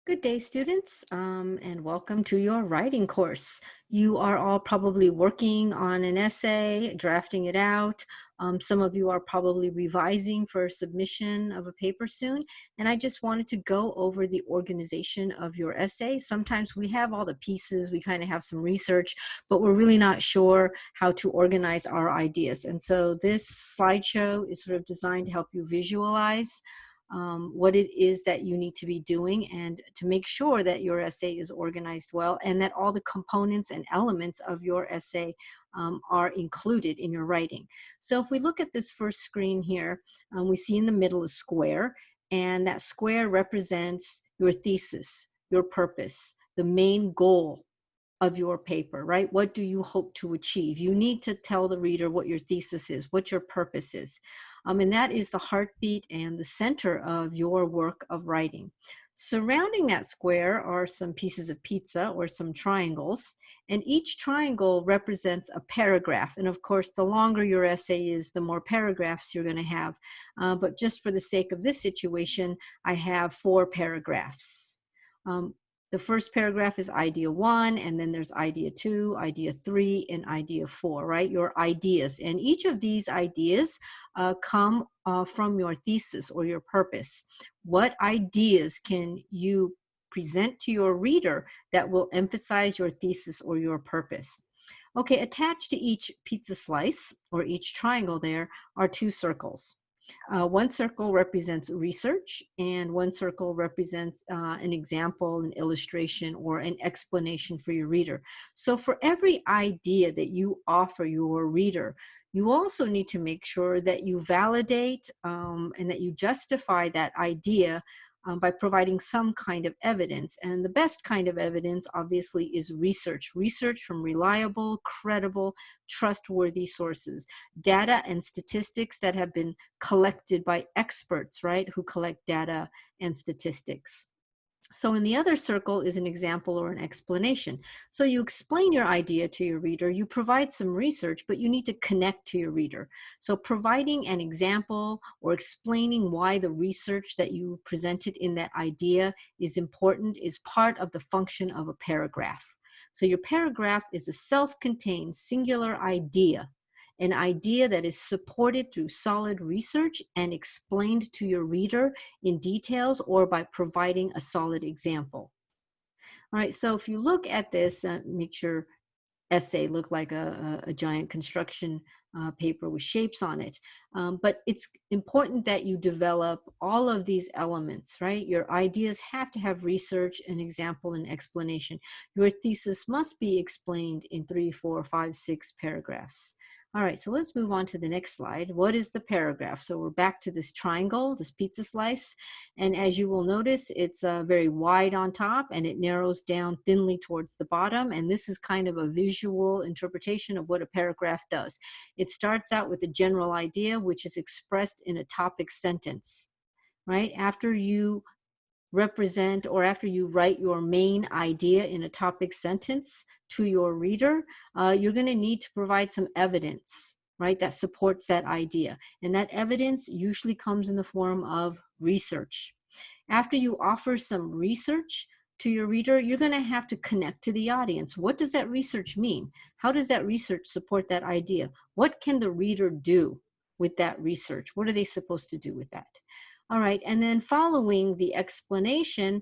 Good day, students, and welcome to your writing course. You are all probably working on an essay, drafting it out. Some of you are probably revising for submission of a paper soon, and I just wanted to go over the organization of your essay. Sometimes we have all the pieces, we kind of have some research, but we're really not sure how to organize our ideas. And so this slideshow is sort of designed to help you visualize what it is that you need to be doing and to make sure that your essay is organized well and that all the components and elements of your essay are included in your writing. So if we look at this first screen here, we see in the middle a square, and that square represents your thesis, your purpose, the main goal of your paper, right? What do you hope to achieve? You need to tell the reader what your thesis is, what your purpose is. And that is the heartbeat and the center of your work of writing. Surrounding that square are some pieces of pizza or some triangles, and each triangle represents a paragraph. And of course, the longer your essay is, the more paragraphs you're going to have. But just for the sake of this situation, I have 4 paragraphs. The first paragraph is idea 1, and then there's idea 2, idea 3, and idea 4, right? Your ideas. And each of these ideas come from your thesis or your purpose. What ideas can you present to your reader that will emphasize your thesis or your purpose? Okay, attached to each pizza slice or each triangle there are 2 circles. One circle represents research, and one circle represents an example, an illustration, or an explanation for your reader. So for every idea that you offer your reader, you also need to make sure that you validate and that you justify that idea by providing some kind of evidence. And the best kind of evidence, obviously, is research. Research from reliable, credible, trustworthy sources. Data and statistics that have been collected by experts, right, who collect data and statistics. So in the other circle is an example or an explanation. So you explain your idea to your reader, you provide some research, but you need to connect to your reader. So providing an example or explaining why the research that you presented in that idea is important is part of the function of a paragraph. So your paragraph is a self-contained singular idea, an idea that is supported through solid research and explained to your reader in details or by providing a solid example. All right, so if you look at this, make your essay look like a giant construction paper with shapes on it. But it's important that you develop all of these elements, right? Your ideas have to have research, an example, and explanation. Your thesis must be explained in 3, 4, 5, 6 paragraphs. All right, so let's move on to the next slide. What is the paragraph? So we're back to this triangle, this pizza slice. And as you will notice, it's very wide on top and it narrows down thinly towards the bottom. And this is kind of a visual interpretation of what a paragraph does. It starts out with a general idea, which is expressed in a topic sentence, right? After you represent or after you write your main idea in a topic sentence to your reader, you're going to need to provide some evidence, right, that supports that idea. And that evidence usually comes in the form of research. After you offer some research to your reader, you're going to have to connect to the audience. What does that research mean? How does that research support that idea? What can the reader do with that research? What are they supposed to do with that? All right, and then following the explanation,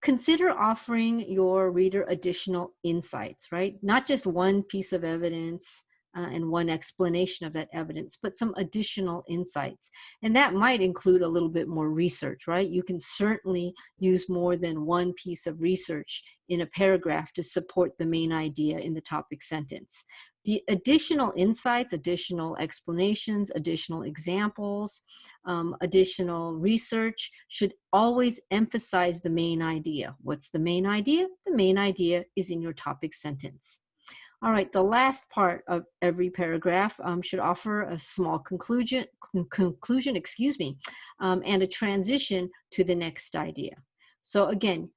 consider offering your reader additional insights, right? Not just one piece of evidence and one explanation of that evidence, but some additional insights. And that might include a little bit more research, right? You can certainly use more than one piece of research in a paragraph to support the main idea in the topic sentence. The additional insights, additional explanations, additional examples, additional research should always emphasize the main idea. What's the main idea? The main idea is in your topic sentence. All right, the last part of every paragraph should offer a small conclusion, and a transition to the next idea. So again,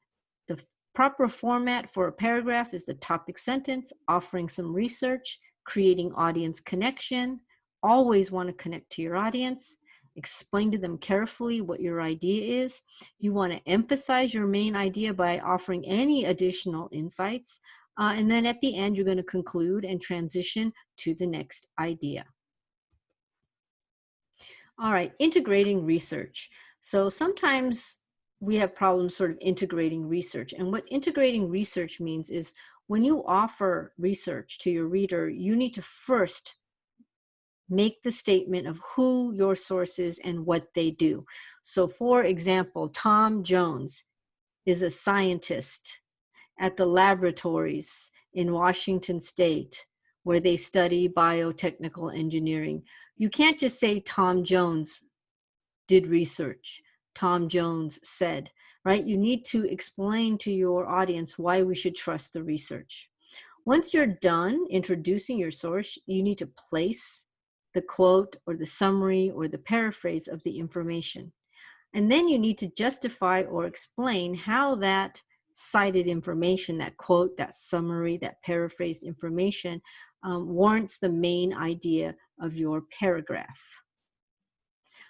the proper format for a paragraph is the topic sentence, offering some research, creating audience connection. Always want to connect to your audience. explain to them carefully what your idea is. You want to emphasize your main idea by offering any additional insights. And then at the end, you're going to conclude and transition to the next idea. All right, integrating research. So sometimes we have problems sort of integrating research. And what integrating research means is when you offer research to your reader, you need to first make the statement of who your source is and what they do. So for example, Tom Jones is a scientist at the laboratories in Washington State where they study biotechnical engineering. You can't just say Tom Jones did research. Tom Jones said, right? You need to explain to your audience why we should trust the research. Once you're done introducing your source, you need to place the quote or the summary or the paraphrase of the information. And then you need to justify or explain how that cited information, that quote, that summary, that paraphrased information warrants the main idea of your paragraph.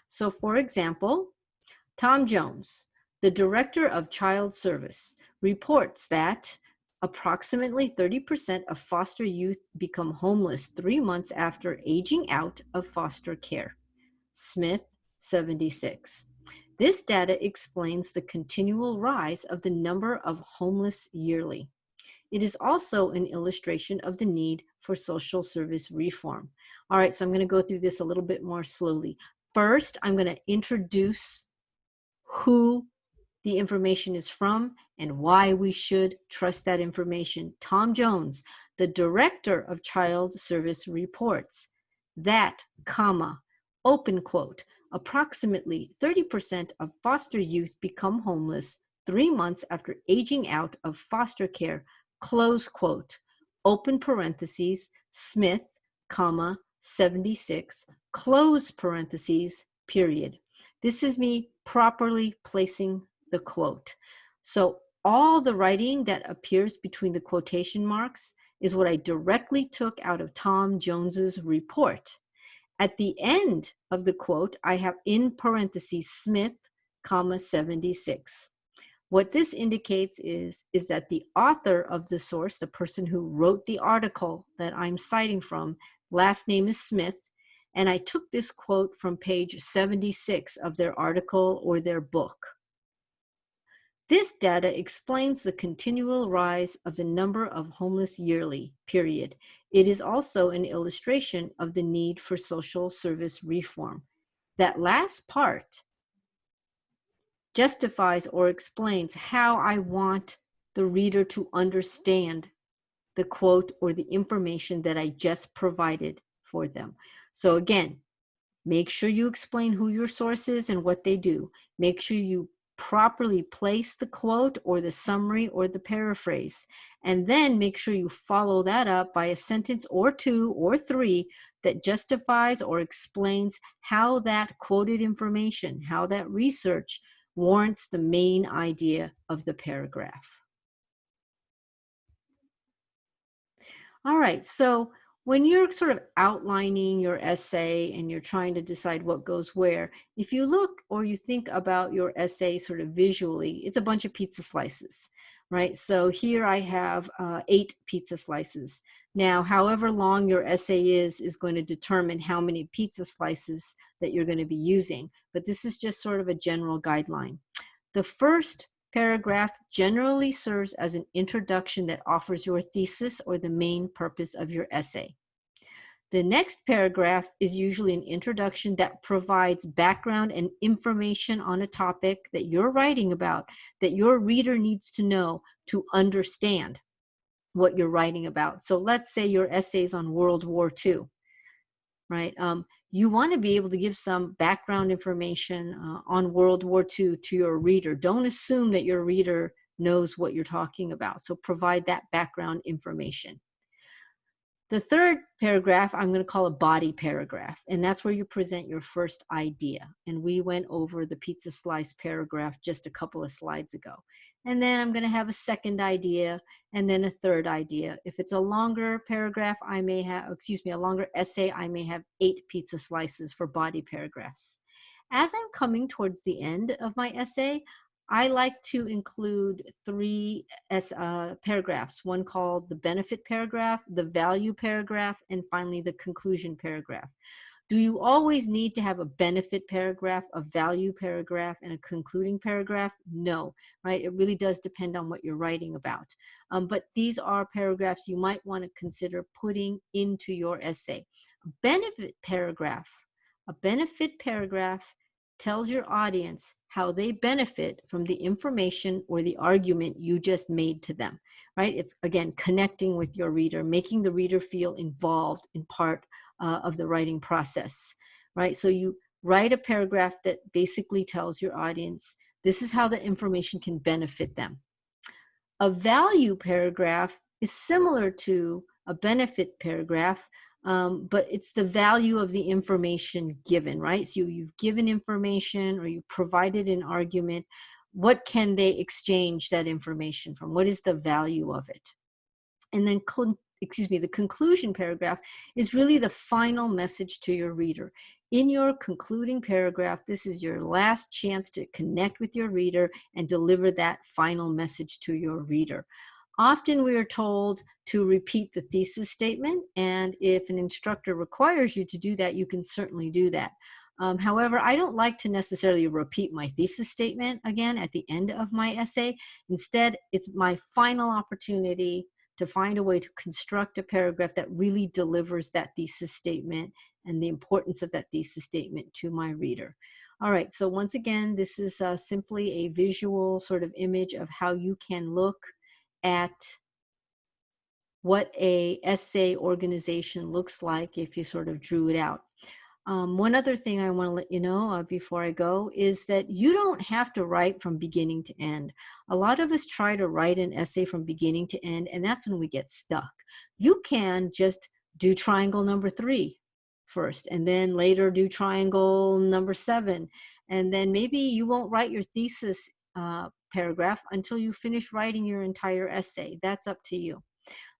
So for example, Tom Jones, the director of child service, reports that approximately 30% of foster youth become homeless 3 months after aging out of foster care. Smith, 76. This data explains the continual rise of the number of homeless yearly. It is also an illustration of the need for social service reform. All right, so I'm going to go through this a little bit more slowly. First, I'm going to introduce who the information is from and why we should trust that information. Tom Jones, the director of child service, reports that, comma, open quote, approximately 30% of foster youth become homeless 3 months after aging out of foster care, close quote, open parentheses, Smith, comma, 76, close parentheses, period. This is me properly placing the quote. So all the writing that appears between the quotation marks is what I directly took out of Tom Jones's report. At the end of the quote, I have in parentheses Smith, comma, 76. What this indicates is that the author of the source, the person who wrote the article that I'm citing from, last name is Smith, and I took this quote from page 76 of their article or their book. This data explains the continual rise of the number of homeless yearly, period. It is also an illustration of the need for social service reform. That last part justifies or explains how I want the reader to understand the quote or the information that I just provided for them. So again, make sure you explain who your source is and what they do. Make sure you properly place the quote or the summary or the paraphrase. And then make sure you follow that up by a sentence or two or three that justifies or explains how that quoted information, how that research warrants the main idea of the paragraph. All right, so when you're sort of outlining your essay and you're trying to decide what goes where, if you look or you think about your essay sort of visually, it's a bunch of pizza slices, right? So here I have 8 pizza slices. Now, however long your essay is going to determine how many pizza slices that you're going to be using, but this is just sort of a general guideline. The first paragraph generally serves as an introduction that offers your thesis or the main purpose of your essay. The next paragraph is usually an introduction that provides background and information on a topic that you're writing about, that your reader needs to know to understand what you're writing about. So let's say your essay is on World War II, right? You want to be able to give some background information on World War II to your reader. Don't assume that your reader knows what you're talking about. So provide that background information. The third paragraph, I'm going to call a body paragraph, and that's where you present your first idea. And we went over the pizza slice paragraph just a couple of slides ago. And then I'm going to have a second idea and then a third idea. If it's a longer paragraph, I may have, a longer essay, I may have 8 pizza slices for body paragraphs. As I'm coming towards the end of my essay, I like to include three paragraphs, one called the benefit paragraph, the value paragraph, and finally the conclusion paragraph. Do you always need to have a benefit paragraph, a value paragraph, and a concluding paragraph? No, right? It really does depend on what you're writing about. But these are paragraphs you might want to consider putting into your essay. Benefit paragraph. A benefit paragraph tells your audience how they benefit from the information or the argument you just made to them, right? It's again connecting with your reader, making the reader feel involved in part of the writing process, right? So you write a paragraph that basically tells your audience this is how the information can benefit them. A value paragraph is similar to a benefit paragraph, but it's the value of the information given, right? So you've given information or you provided an argument. What can they exchange that information from? What is the value of it? And then, the conclusion paragraph is really the final message to your reader. In your concluding paragraph, this is your last chance to connect with your reader and deliver that final message to your reader. Often we are told to repeat the thesis statement, and if an instructor requires you to do that, you can certainly do that. However, I don't like to necessarily repeat my thesis statement again at the end of my essay. Instead, it's my final opportunity to find a way to construct a paragraph that really delivers that thesis statement and the importance of that thesis statement to my reader. All right, so once again, this is simply a visual sort of image of how you can look at what a essay organization looks like if you sort of drew it out. One other thing I want to let you know before I go is that you don't have to write from beginning to end. A lot of us try to write an essay from beginning to end, and that's when we get stuck. You can just do triangle number 3 first, and then later do triangle number 7, and then maybe you won't write your thesis paragraph until you finish writing your entire essay. That's up to you.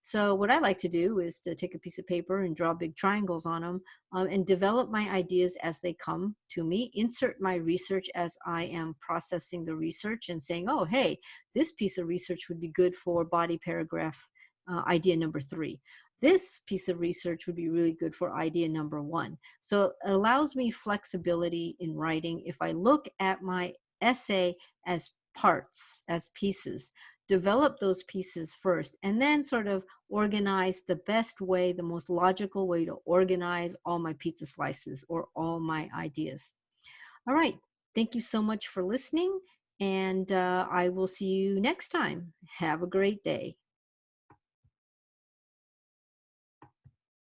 So what I like to do is to take a piece of paper and draw big triangles on them, and develop my ideas as they come to me, insert my research as I am processing the research and saying, oh, hey, this piece of research would be good for body paragraph idea number 3. This piece of research would be really good for idea number 1. So it allows me flexibility in writing. If I look at my essay as parts, as pieces, develop those pieces first, and then sort of organize the best way, the most logical way to organize all my pizza slices or all my ideas. All right. Thank you so much for listening, and I will see you next time. Have a great day.